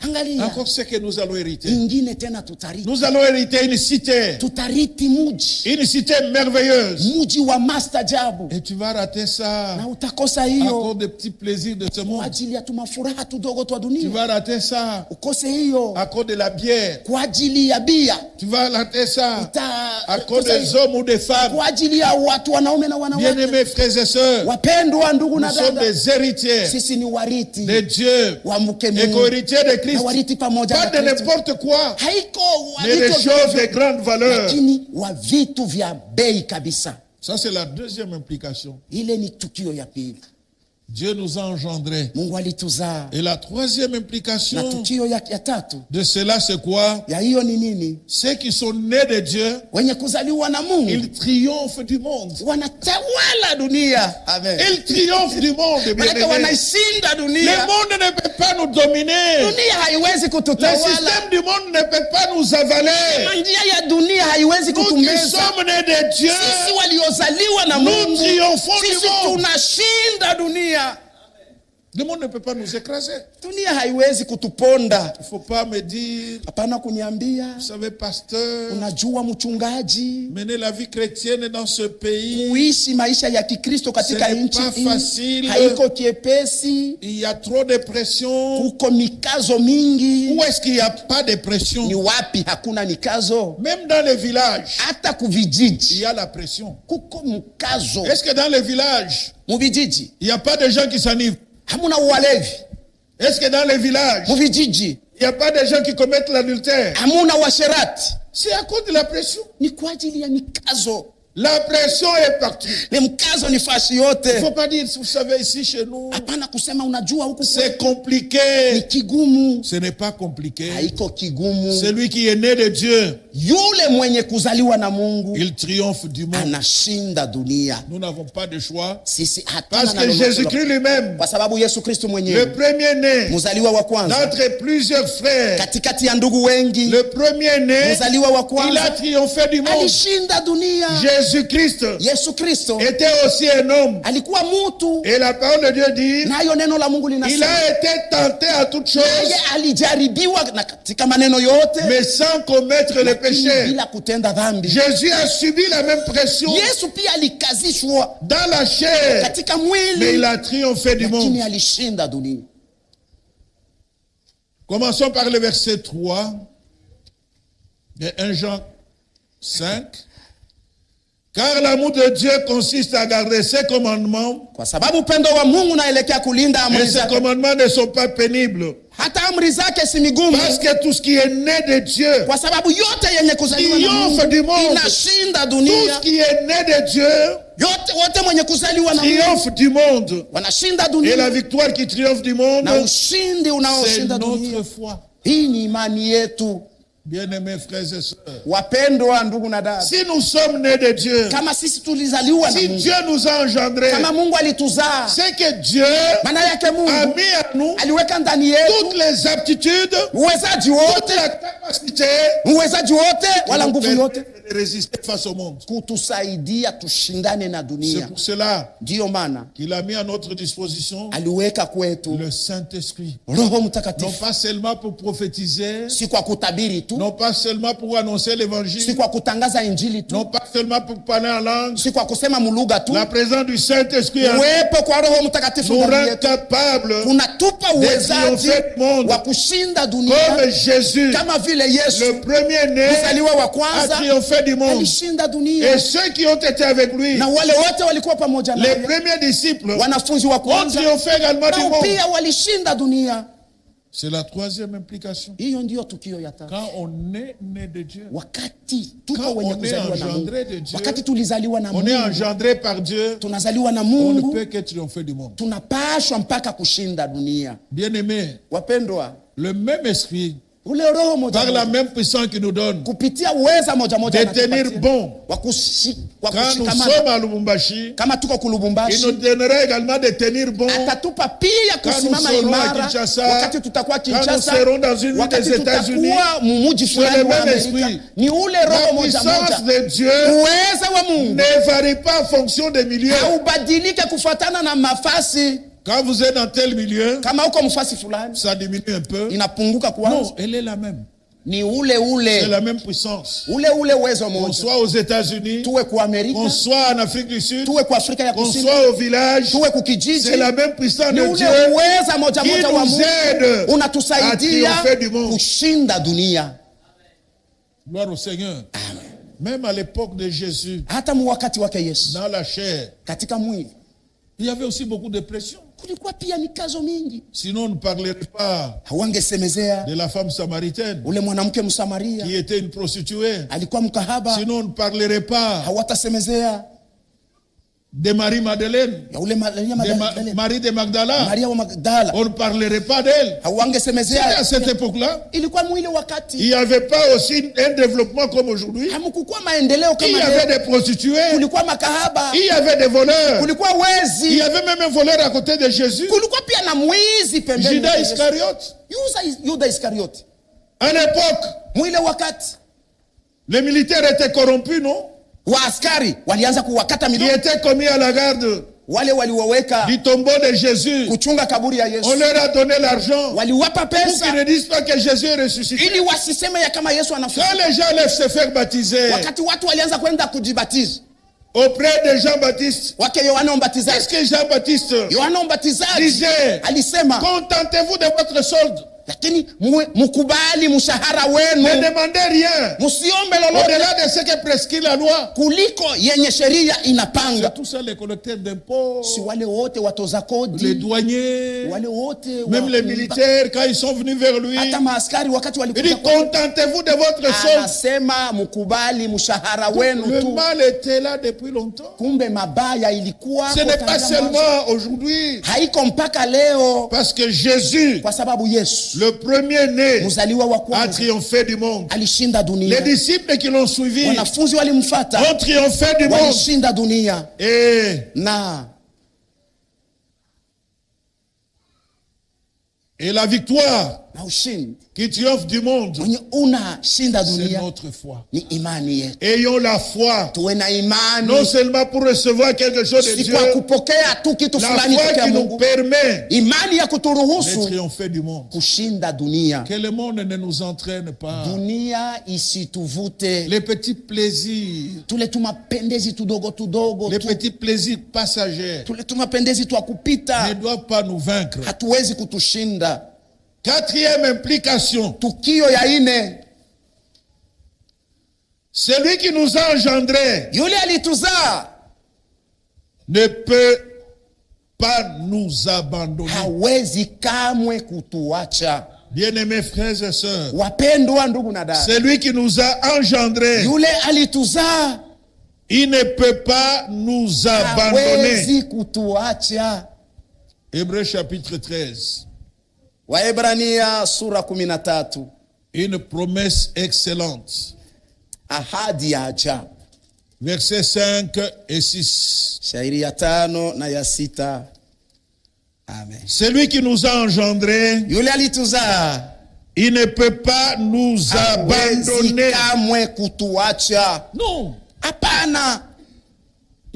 Angalia. Encore ce que nous allons hériter. Ingine tena tutariti. Nous allons hériter une cité. Tutariti muji. Une cité merveilleuse. Muji wa mastajabu. Et tu vas rater ça Na utakosa à hiyo. cause des petits plaisirs de ce Kwa monde. ajili ya tumafuraha tudogo twa Tu dunia. vas rater ça Ukose hiyo. à cause de la bière. Kwa ajili ya bia. Tu vas rater ça à cause Kosa des hiyo. hommes ou des femmes. Kwa ajili ya watu wanaume na wanawake. Bien-aimés frères et sœurs, Wapendwa ndugu nous na sommes dada. des héritiers Sisi ni wariti de Dieu wa mke et Mungu. co-héritiers de Na Christ. wariti pamoja Pas na de Kristo. n'importe quoi, Haiko mais des wariti choses de grande valeur. lakini wa vitu vya bei kabisa. Ça, c'est la deuxième implication. Ile ni tukio ya pili. Dieu nous a engendrés. Mungu alituzaa. Et la troisième Na implication tukio ya tatu de cela, c'est quoi? ya hiyo ni nini? Ceux qui sont nés de Dieu, Wenye kuzaliwa na Mungu ils triomphent du monde. wanatawala dunia. Amen. Ils triomphent du monde, Maana bien-aimés. wanaishinda Le dunia. monde ne peut pas nous dominer. Dunia haiwezi Le kututawala. système du monde ne peut pas nous avaler. Njia ya dunia haiwezi Nous qui kutumeza. sommes nés de Dieu, Sisi waliozaliwa na nous Mungu, triomphons du sisi monde. tunashinda dunia. Le monde ne peut pas nous écraser. Dunia haiwezi kutuponda. Il ne faut pas me dire, Hapana kuniambia, vous savez, pasteur, unajua mchungaji, mener la vie chrétienne dans ce pays, kuishi maisha ya Kikristo katika Ce n'est nchi pas hii facile. haiko kiepesi, il y a trop de pression. kuko mikazo mingi. Où est-ce qu'il n'y a pas de Ni pression? wapi hakuna mikazo? Même dans les villages, Hata il kuvijiji y a la pression. kuko mkazo. Est-ce que dans les villages, Muvijiji il n'y a pas de gens qui s'enivrent? hamuna uwalevi. Est-ce que dans les villages, Muvijiji il n'y a pas de gens qui commettent l'adultère? hamuna washerati. C'est à cause de la pression. Ni kwa ajili ya mikazo. La pression est partout. Ni mkazo ni fasi Il ne yote. faut pas dire, vous savez, ici chez nous, Hapana kusema unajua huku c'est kwetu ni compliqué. kigumu. Ce n'est pas compliqué. Haiko kigumu. Celui qui est né de Dieu, Yule mwenye kuzaliwa na Mungu il triomphe du monde. anashinda dunia. Nous n'avons pas de choix. Sisi hatuna Parce na que lolote Jésus-Christ lui-même, kwa sababu Yesu Kristo le mwenyewe premier-né, mzaliwa wa kwanza d'entre plusieurs frères, katikati ya ndugu wengi, le premier-né, mzaliwa wa il a kwanza triomphé du monde. alishinda dunia. Jésus-Christ Yesu Kristo était aussi un homme. alikuwa mutu, Et la parole de Dieu dit, nayo neno la Mungu il linasema a été tenté à toutes choses, yeye alijaribiwa na katika maneno yote, mais sans commettre le lakini péché. bila kutenda dhambi. Jésus a subi la même pression Yesu pia alikazishwa dans la chair, katika mais mwili, il a triomphé du lakini monde. alishinda dunia. Commençons par le verset 3 de 1 Jean 5. Car l'amour de Dieu consiste à garder ses commandements, Kwa sababu upendo wa Mungu unaelekea kulinda et amri ces zake. commandements ne sont pas pénibles. Hata amri zake si migumu, Parce que tout ce qui est né de Dieu, kwa sababu yote yenye kuzaliwa na triomphe du Mungu monde. inashinda Tout dunia. ce qui est né de Dieu Yote wote mwenye kuzaliwa na Mungu triomphe du monde. wanashinda Et la dunia, victoire qui triomphe du monde, na ushindi c'est unaoshinda dunia. notre foi. Hii ni imani yetu, Bien-aimés frères et sœurs, wapendwa ndugu na dada. si nous sommes nés de Dieu, Kama sisi tulizaliwa na si Mungu, Dieu nous a engendrés, kama Mungu alituzaa, c'est que Dieu maana yake a Mungu mis à nous aliweka ndani yetu toutes les aptitudes, uwezaji toute wote, la capacité uwezaji wote wala qui nous nguvu yote permettent de résister face au monde. kutusaidia tushindane na C'est dunia. pour cela Ndiyo maana qu'il a mis à notre disposition aliweka kwetu le Saint-Esprit. Roho Non Mtakatifu, pas seulement pour prophétiser, si kwa kutabiri tu, non pas seulement pour annoncer si l'évangile, kwa kutangaza injili tu, non pas seulement pour parler en langue. si kwa kusema mulugha tu. La présence du Saint-Esprit en Uwepo kwa Roho Mtakatifu nous ndani rend yetu capables kunatupa uwezaji triompher du monde. wa kushinda dunia, comme Jésus, kama vile Yesu le premier-né, mzaliwa wa a kwanza triomphé du monde. alishinda dunia, Et ceux qui ont été avec lui, na wale wote walikuwa pamoja les naye, premiers disciples, wanafunzi wa ont kwanza triomphé également du nao monde. pia walishinda dunia. C'est la troisième implication. Hiyo ndiyo tukio ya tatu. Quand on est né de Dieu, Wakati tuko Quand wenye on est kuzaliwa na Mungu, engendré de Dieu, wakati tulizaliwa na on est Mungu, engendré par Dieu, tunazaliwa na on ne Mungu, peut que triompher du monde. tunapashwa mpaka kushinda dunia. Bien-aimés, Wapendwa, le même esprit, ule roho moja par la moja, même puissance qu'il nous donne, kupitia uweza moja moja de tenir anatupatia, bon. wa Quand nous kushikamana. sommes à Lubumbashi, Kama tuko il kulubumbashi, nous donnera également de tenir bon. atatupa pia Quand nous kusimama serons à imara Kinshasa, wakati tutakuwa quand nous Kinshasa, serons dans une ville wakati des États-Unis, tutakuwa mumuji c'est le fulani wa même Amerika. esprit. Ni ule La roho moja puissance moja, de Dieu uweza wa Mungu ne varie pas en fonction des milieux. haubadilike kufuatana na mafasi. Quand vous êtes dans tel milieu, Kama uko mfasi fulani, ça diminue un peu. inapunguka kwanza. Non, elle est la même. Ni C'est la même puissance. ule uwezo Qu'on moja. soit aux États-Unis, Tuwe ku Amerika, qu'on soit en Afrique du Sud, tuwe ku Afrika ya qu'on Kusini, soit au village, tuwe ku kijiji. c'est la même puissance Ni de ule Dieu uweza moja qui moja wa nous Mungu aide à unatusaidia triompher du monde. kushinda dunia. Gloire au Seigneur. Amen. Même à l'époque de Jésus, Hata mu wakati wake Yesu, dans la chair, katika mwili il y avait aussi beaucoup de pression. kulikuwa pia mikazo mingi. Sinon, on ne parlerait pas Hawangesemezea de la femme samaritaine ule mwanamke Msamaria qui était une prostituée. alikuwa mkahaba. Sinon, on ne parlerait pas Hawatasemezea de Marie-Madeleine, ya ule Maria de Marie de Magdala. Maria wa Magdala. On ne parlerait pas d'elle. C'était Hawangesemezea. à cette époque-là. Ilikuwa mwili Il wakati n'y avait pas aussi un développement comme aujourd'hui. hamkukuwa maendeleo Il kama y avait leo. des prostituées, Kulikuwa makahaba, il y avait des voleurs, kulikuwa il wezi, y avait même un voleur à côté de Jésus, kulikuwa pia na mwizi pembeni. Judas Iscariote. Yuda Iskariote. À l'époque, Mwile wakati les militaires étaient corrompus, non? waaskari walianza kuwakata Qui midomo, étaient commis à la garde wale waliwaweka du tombeau de Jésus. kuchunga kaburi ya Yesu, On leur a donné l'argent waliwapa pour qu'ils pesa ne disent pas que Jésus est ressuscité. ili wasiseme ya kama Yesu anafufuka. Quand les gens allaient se faire baptiser Wakati watu walianza kwenda kujibatiza auprès de Jean-Baptiste, wake Yohana qu'est-ce Mbatizaji, que Jean-Baptiste Yohana Mbatizaji disait? alisema, Contentez-vous de votre solde. lakini mukubali mshahara Ne wenu, demandez rien msiombe lolote au-delà de ce que prescrit la loi. kuliko yenye sheria inapanga. C'est tout ça, les collecteurs d'impôts, Si wale wote watoza les kodi, douaniers, wale wote même les militaires, quand ils sont venus vers lui, hata maaskari wakati il dit walikuja kwa- contentez-vous de votre solde. anasema mukubali mshahara wenu Le tu. mal était là depuis longtemps. Kumbe mabaya ilikuwa Ce n'est pas seulement aujourd'hui, haiko mpaka leo, parce que Jésus, kwa sababu Yesu le premier-né, mzaliwa wa a kwanza triomphé du monde. alishinda Les dunia. disciples qui l'ont suivi Wanafunzi walimfuata ont triomphé du monde. walishinda dunia, Et la victoire na ushindi qui triomphe du monde, mwenye unashinda c'est dunia notre foi. ni imani yetu. Ayons la foi, Tuwe na imani, non seulement pour recevoir quelque chose de si Dieu, kwa kupokea tu kitu la fulani foi kutoka qui nous Mungu, permet imani ya de kuturuhusu triompher du monde. kushinda dunia. Que le monde ne nous entraîne pas. Dunia isituvute, Les petits plaisirs, tule tumapendezi tudogo tudogo les tu, petits plaisirs passagers tule tumapendezi twa ne kupita doivent pas nous vaincre. hatuwezi kutushinda. Quatrième implication, Tukio ya ine, celui qui nous a engendrés yule alituzaa ne peut pas nous abandonner. hawezi kamwe kutuacha. Bien-aimés frères et sœurs, Wapendwa ndugu na dada, celui qui nous a engendrés, yule alituzaa il ne peut pas nous abandonner. hawezi kutuacha. Hébreux chapitre 13. Waebrania sura 13, Une promesse excellente. ahadi ya ajabu. Versets 5 et 6. Shairi ya 5 na ya 6. Amen. Celui qui nous a engendrés, Yule alituzaa il ne peut pas nous hawezi abandonner. kamwe kutuacha. Non, Hapana,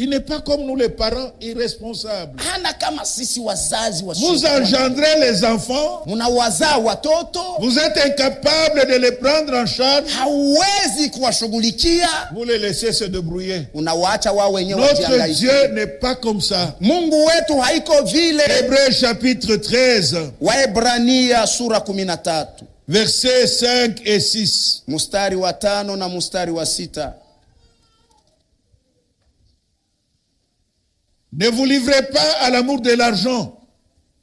il n'est pas comme nous les parents irresponsables. hana kama sisi wazazi Vous wasiokuwa. engendrez les enfants, Mnawazaa watoto, vous êtes incapable de les prendre en charge, hauwezi kuwashughulikia, vous les laissez se débrouiller. unawaacha wao wenyewe Notre wajihangaike. Dieu n'est pas comme ça. Mungu wetu haiko vile. Hébreux chapitre 13, Waebrania sura 13 versets 5 et 6. mstari wa 5 na mstari wa 6. Ne vous livrez pas à l'amour de l'argent.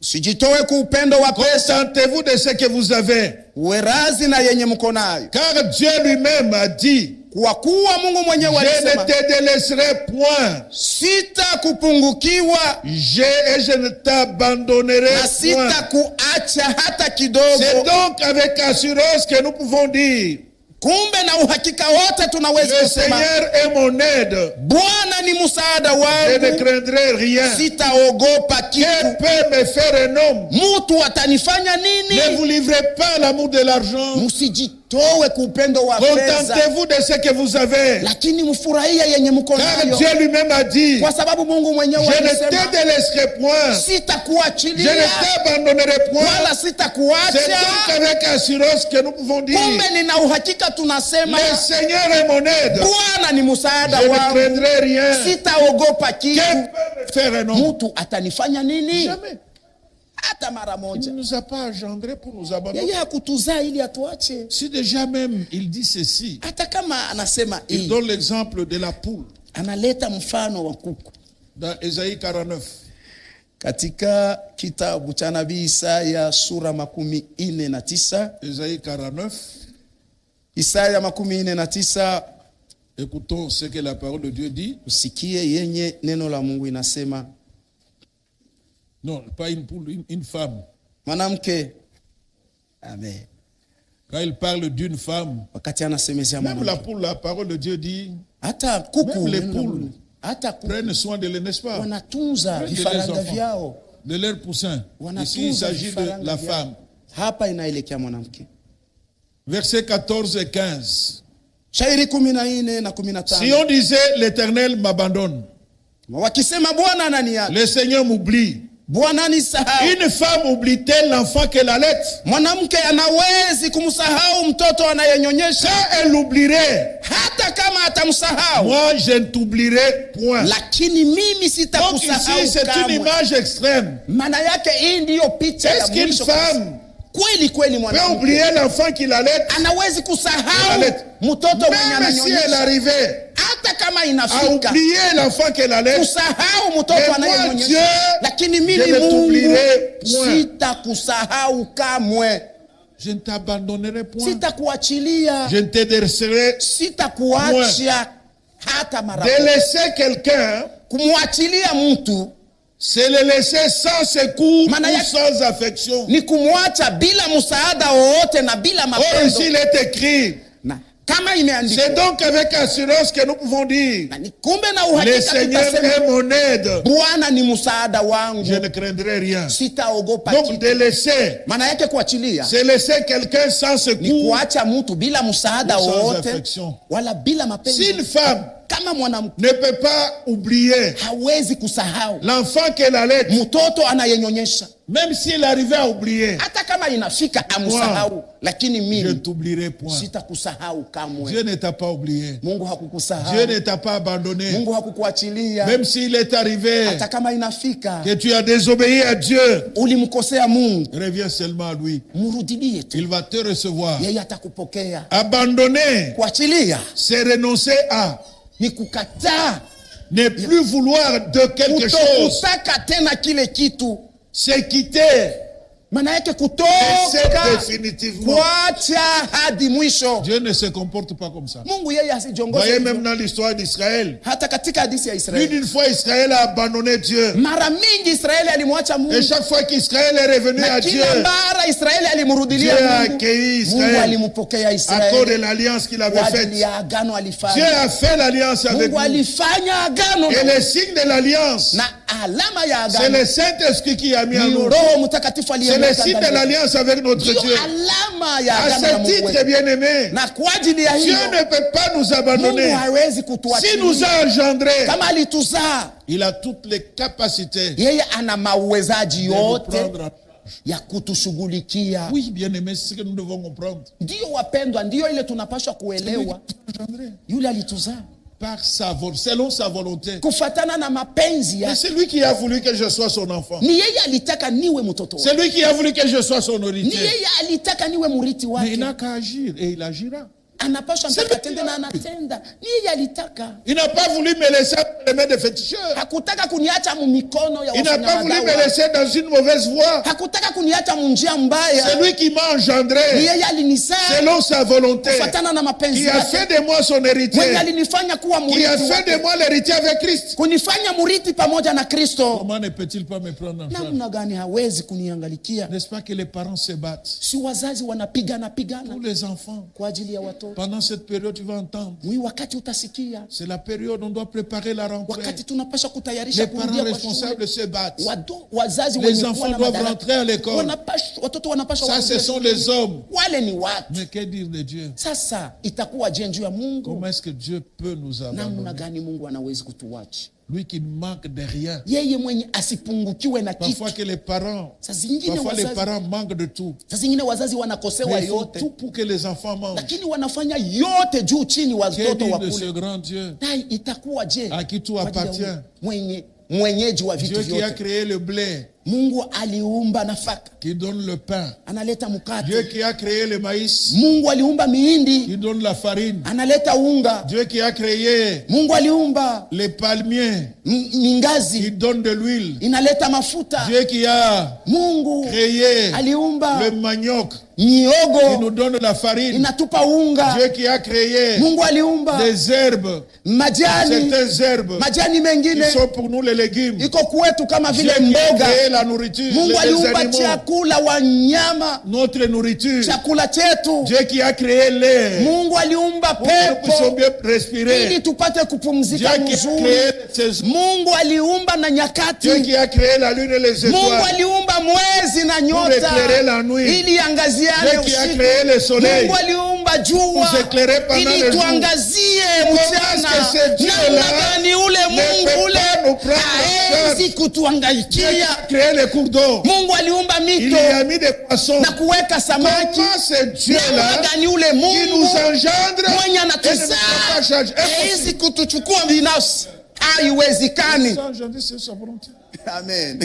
Usijitoe ku upendo wa pesa, Contentez-vous de ce que vous avez. uwe razi na yenye mko nayo, Car Dieu lui-même a dit, kwa kuwa Mungu mwenyewe je ne alisema, te délaisserai point. sitakupungukiwa Et je ne t'abandonnerai na point. sitakuacha hata C'est kidogo. donc avec assurance que nous pouvons dire, Kumbe na uhakika wote tunaweza le kusema, Seigneur est mon aide. Bwana ni msaada Je ne wangu, craindrai rien. sitaogopa Que kitu. peut me faire un homme? Mtu atanifanya Ne nini? vous livrez pas à l'amour de l'argent. Msijitoe Toe kupendo wa fedha. Contentez-vous de ce que vous avez. Lakini mfurahie yenye mko Car nayo. Dieu lui-même a dit, Kwa sababu Mungu mwenyewe je ne alisema, te délaisserai point, je sitakuachilia ne t'abandonnerai point. wala C'est sitakuacha. donc avec assurance que nous pouvons dire, Kumbe nina uhakika tunasema, le Seigneur est mon aide, Bwana ni msaada je ne wangu. craindrai rien. Sitaogopa kitu. Que peut me faire un homme? Mtu atanifanya nini? Jamais. Hata mara Il moja. ne nous a pas engendrés pour nous abandonner. Yeye hakutuzaa ili atuache. Si déjà même il dit ceci, Hata kama anasema il hii, donne l'exemple de la poule analeta mfano wa kuku. dans Ésaïe 49. Katika kitabu cha nabii Isaya sura 49, Ésaïe 49. Isaya 49, Écoutons ce que la parole de Dieu dit. usikie yenye neno la Mungu inasema. Non, pas une poule, une femme. Mwanamke. Amen. Quand il parle d'une femme, Wakati anasemezea même la mwanamke. poule, la parole de Dieu dit, Hata kuku, même les neno la poules Mungu. Hata kuku prennent soin de les, n'est-ce pas, wanatunza de leurs vifaranga enfants, vyao. de leurs poussins. Ici, il Wanatunza s'agit de vifaranga la vyao. femme. Hapa inaelekea mwanamke. Versets 14 et 15. Shairi 14 na 15. Si on disait, l'Éternel m'abandonne, Wakisema Bwana ananiacha, le Seigneur m'oublie, Bwana nisahau. une femme oublie-t-elle l'enfant qu'elle allait? Mwanamke anawezi kumsahau mtoto anayenyonyesha? Ça, elle l'oublierait. Hata kama atamsahau. Moi, je ne t'oublierai point. Lakini mimi Donc ici, sitakusahau c'est une kamwe. image extrême. Maana yake hii ndiyo picha ya Est-ce qu'une mwisho. femme Kweli kweli peut mwanamke oublier l'enfant qu'il allait? anawezi kusahau Allait. mtoto mwenye Même si elle ananyonyesha. arrivait Hata kama à inafika oublier l'enfant qu'elle allait, kusahau mtoto Mais moi, anayenyonyesha. Dieu, Lakini je mimi ne Mungu t'oublierai point. sitakusahau kamwe. je ne t'abandonnerai point. Sitakuachilia. Je ne te délaisserai. Sitakuacha hata mara moja. Délaisser quelqu'un, Kumwachilia mtu c'est le laisser sans secours Maana ou yake- sans affection. ni kumwacha bila msaada wowote na bila Or, mapendo. ici, il est écrit. Na kama C'est imeandikwa, donc avec assurance que nous pouvons dire, na ni kumbe na le uhakika Seigneur tutasema, est mon aide. Bwana ni msaada wangu, Je ne craindrai rien. sitaogopa Donc, kitu. délaisser, Maana yake kuachilia c'est laisser quelqu'un sans ni secours. kuacha mtu bila msaada Sans wowote affection. wala bila mapenzi. Si une femme Kama mwanamke ne peut pas oublier hawezi kusahau l'enfant qu'elle allait, mtoto anayenyonyesha, même s'il arrivait à oublier, hata kama inafika amsahau, lakini je ne mimi t'oublierai point. sitakusahau kamwe. Dieu ne t'a pas oublié. Mungu Dieu hakukusahau. ne t'a pas abandonné. Mungu hakukuachilia. Même s'il est arrivé Hata kama inafika que tu as désobéi à Dieu, ulimkosea Mungu, reviens seulement à lui. mrudilie tu, Il va te recevoir. yeye atakupokea. Abandonner, Kuachilia c'est renoncer à ni kukataa, ne plus vouloir de quelque chose. kutokutaka tena kile kitu. C'est quitter. Maana yake C'est kutoka, définitivement. kuacha hadi mwisho. Dieu ne se comporte pas comme ça. Mungu yeye Voyez asijiongoze même hivyo. dans l'histoire d'Israël. Hata katika hadithi ya Plus Israeli, d'une fois, Israël a abandonné Dieu. mara mingi Israeli alimwacha Et Mungu, chaque fois qu'Israël est revenu na à Dieu, kila mara Israeli Dieu alimrudilia a Mungu. accueilli Mungu Israël alimpokea à cause de Israeli l'alliance qu'il kwa avait ajili faite. ya agano Dieu alifanya. a fait l'alliance avec Mungu nous. alifanya agano Et le signe de l'alliance, na alama ya c'est agano le Saint-Esprit qui a mis en ni nous. Roho Mtakatifu C'est le aliyeweka signe de ndani. l'alliance avec notre Ndio Dieu. alama ya À agano la ce Mungu titre, wetu. bien-aimé, Na kwa ajili ya Dieu hiyo ne peut pas nous Mungu abandonner. hawezi S'il nous kutuachilia. a engendrés, Kama alituzaa, il a toutes les capacités yeye ana mauwezaji de nous yote prendre en- ya kutushughulikia. Oui, bien-aimé, c'est ce que nous devons comprendre. Ndiyo wapendwa, ndiyo ile tunapaswa kuelewa. Engendrés Yule alituzaa par sa volonté, selon sa volonté. kufatana na mapenzi Mais yake. c'est lui qui a voulu que je sois son enfant. Ni yeye alitaka niwe mtoto wake. C'est lui qui a voulu que je sois son Ni héritier. yeye alitaka niwe mrithi Mais il n'a wake. qu'à agir et il agira. Anapaswa C'est mpaka lui atende qui na a- anatenda. Ni yeye alitaka. Il n'a pas voulu me laisser entre les mains des féticheurs. Hakutaka kuniacha mu mikono ya Il n'a pas voulu me wafanya laisser dans une mauvaise voie. Hakutaka kuniacha mu njia C'est mbaya. lui qui m'a Ni engendré yeye alinizaa selon sa volonté. kufatana na mapenzi Qui a yake. fait de moi son Mwenye héritier. alinifanya kuwa Qui a mrithi fait wake. de moi l'héritier avec Christ. Kunifanya mrithi pamoja na Kristo. Comment ne peut-il pas me prendre en charge? Namna gani hawezi kuniangalikia? N'est-ce pas que les parents se battent Si wazazi wanapigana pour pigana les enfants? kwa ajili ya watoto. watoto. Pendant cette période, tu vas entendre. Mwi wakati utasikia. C'est la période où on doit préparer la rentrée. Wakati tunapasha kutayarisha Les parents kurudia kwa responsables shule. se battent. Wazazi Les enfants doivent rentrer à l'école. Watoto wanapasha. Ça, ce sont les hommes. Wale ni watu. Mais que dire de Dieu? Sasa itakuwa je juu ya Mungu? Comment est-ce que Dieu peut nous Namna abandonner? gani Mungu anaweza kutuacha? Lui qui ne manque de rien. Yeye mwenye asipungukiwe na kitu. Parfois que les parents, parfois les parents manquent de tout. Sasa zingine wazazi wanakosewa Mais ils font yote. tout pour que les enfants mangent. Lakini wanafanya yote juu chini Que watoto dire de ce wakule. grand Dieu Dai itakuwa je? à qui tout appartient? Mwenyeji wa vitu Dieu qui a vyote. créé le blé, Mungu aliumba nafaka. qui donne le pain. Analeta mkate. Dieu qui a créé le maïs, Mungu aliumba mihindi. qui donne la farine. Analeta unga. Dieu qui a créé Mungu aliumba les palmiers, mingazi. qui donne de l'huile. Inaleta mafuta. Dieu qui a Mungu créé aliumba le manioc, miogo. qui nous donne la farine. Inatupa unga. Dieu qui a créé Mungu aliumba des herbes, majani. certaines herbes Majani qui mengine sont pour nous les légumes. iko kwetu kama Dieu vile qui a mboga. créé la nourriture, Mungu les aliumba animaux, chakula wanyama, notre nourriture. chakula chetu. Dieu qui a créé l'air Mungu aliumba pour que nous puissions pepo bien respirer. ili tupate Dieu kupumzika qui a mzuri. créé les saisons. Mungu aliumba na nyakati. Dieu qui a créé la lune et les Mungu étoiles aliumba mwezi na pour nyota éclairer la nuit. ili angaziane Dieu qui a usiku. créé le soleil Mungu aliumba jua pour éclairer pendant ili le jour. tuangazie Comment mchana. est-ce que ce Dieu-là Namna gani ule ne Mungu peut ule pas nous prendre en haezi Dieu qui kutuangaikia. a créé les cours d'eau. Mungu aliumba Il mito y a mis des poissons. na kuweka samaki. Comment ce Namna Dieu-là gani ule qui Mungu nous engendre mwenye et ne nous anatuzaa fait pas changer? haezi kutuchukua binafsi? Haiwezekani. C'est sa volonté. Amen.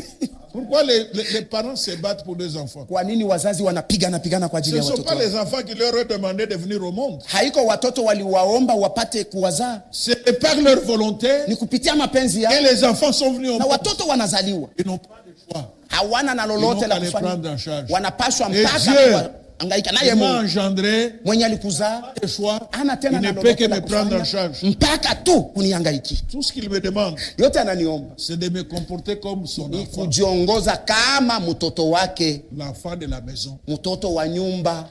Pourquoi les parents se battent pour des enfants? Kwa nini wazazi wanapigana kwa ajili Ce ya ne sont watoto pas wao? les enfants qui leur ont demandé de venir au monde. Haiko watoto waliwaomba wapate kuwazaa, C'est par leur volonté ni kupitia mapenzi que yao, les enfants sont venus au na monde. watoto wanazaliwa Ils n'ont pas de choix. hawana na Ils n'ont lolote la qu'à les kufanya, prendre en charge. wanapaswa Et mpaka Dieu, kuhangaika naye. Il m'a Mungu engendré mwenye alikuzaa le choix. hana Il tena ne na peut lolote que la me prendre en kufanya charge. mpaka tu kunihangaiki. Tout ce qu'il me demande, Yote ananiomba c'est de me comporter comme son ni enfant, kujiongoza kama mtoto wake, l'enfant de la maison. mtoto wa nyumba.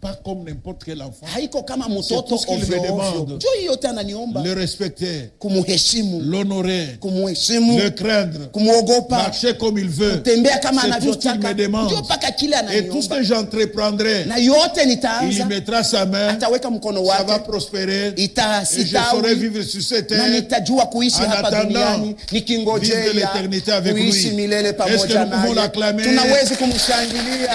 Pas comme n'importe quel enfant. Haiko kama C'est mtoto tout ce qu'il me ovyo demande. ovyo. Juu yote ananiomba Le respecter, kumuheshimu, l'honorer, kumuheshimu, le craindre, kumuogopa, marcher comme il veut. kutembea kama C'est tout ce qu'il anavyotaka. me demande. Ndio mpaka kile Et tout ce ananiomba, que j'entreprendrai, na yote il y nitaanza, mettra sa main, ataweka mkono ça va wake, prospérer, et je saurai itasitawi vivre sur cette na terre. nitajua kuishi En hapa attendant, duniani vivre nikingojea l'éternité avec kuishi lui. milele Est-ce que pamoja nous pouvons naye. l'acclamer? Tunaweza kumshangilia.